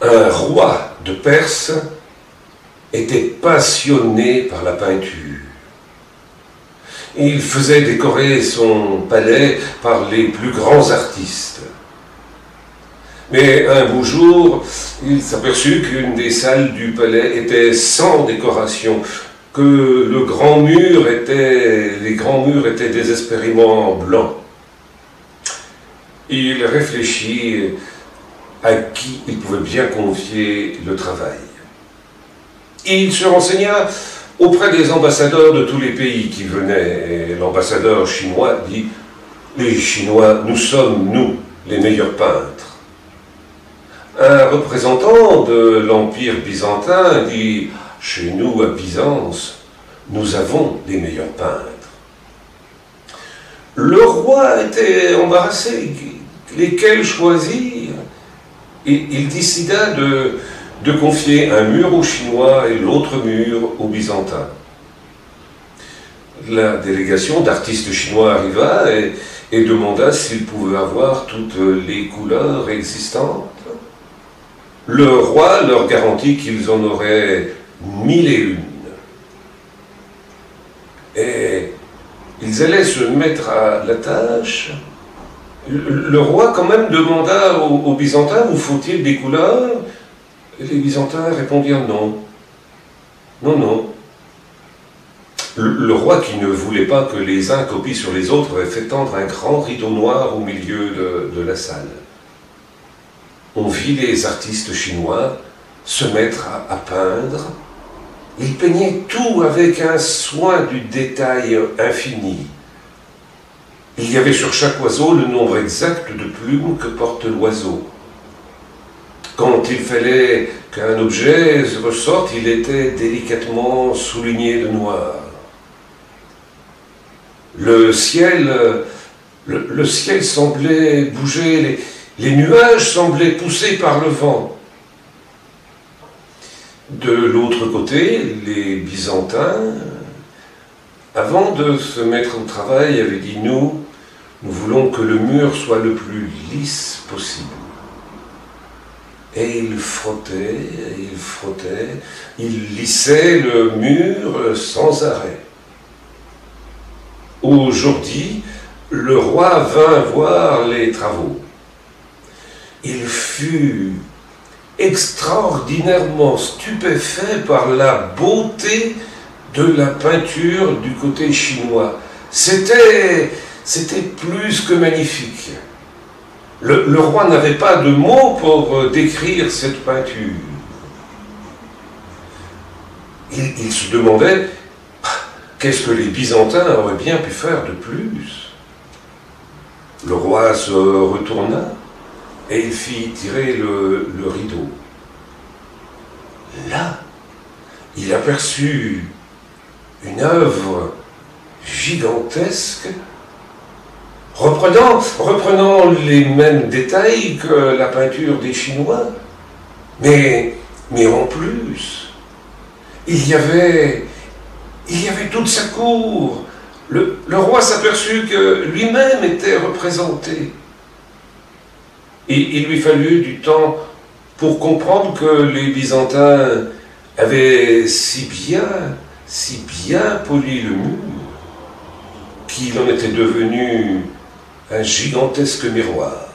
Un roi de Perse était passionné par la peinture. Il faisait décorer son palais par les plus grands artistes. Mais un beau jour, il s'aperçut qu'une des salles du palais était sans décoration, que les grands murs étaient désespérément blancs. Il réfléchit à qui il pouvait bien confier le travail. Il se renseigna auprès des ambassadeurs de tous les pays qui venaient. Et l'ambassadeur chinois dit « Les Chinois, nous sommes, nous, les meilleurs peintres. » Un représentant de l'Empire byzantin dit « Chez nous, à Byzance, nous avons les meilleurs peintres. » Le roi était embarrassé. Lesquels choisir? Et il décida de confier un mur aux Chinois et l'autre mur aux Byzantins. La délégation d'artistes chinois arriva et demanda s'ils pouvaient avoir toutes les couleurs existantes. Le roi leur garantit qu'ils en auraient 1001. Et ils allaient se mettre à la tâche. Le roi quand même demanda aux Byzantins « Vous faut-il des couleurs ?» Et les Byzantins répondirent « Non. Non, non. » Le roi, qui ne voulait pas que les uns copient sur les autres, avait fait tendre un grand rideau noir au milieu de la salle. On vit les artistes chinois se mettre à peindre. Ils peignaient tout avec un soin du détail infini. Il y avait sur chaque oiseau le nombre exact de plumes que porte l'oiseau. Quand il fallait qu'un objet ressorte, il était délicatement souligné de noir. Le ciel semblait bouger, les nuages semblaient poussés par le vent. De l'autre côté, les Byzantins, avant de se mettre au travail, avaient dit « Nous voulons que le mur soit le plus lisse possible. » Et ils frottaient, ils lissaient le mur sans arrêt. Aujourd'hui, le roi vint voir les travaux. Il fut extraordinairement stupéfait par la beauté de la peinture du côté chinois. C'était plus que magnifique. Le roi n'avait pas de mots pour décrire cette peinture. Il se demandait qu'est-ce que les Byzantins auraient bien pu faire de plus. Le roi se retourna et il fit tirer le rideau. Là, il aperçut une œuvre gigantesque, reprenant les mêmes détails que la peinture des Chinois, mais en plus, il y avait toute sa cour. Le roi s'aperçut que lui-même était représenté. Et il lui fallut du temps pour comprendre que les Byzantins avaient si bien poli le mur, qu'il en était devenu un gigantesque miroir.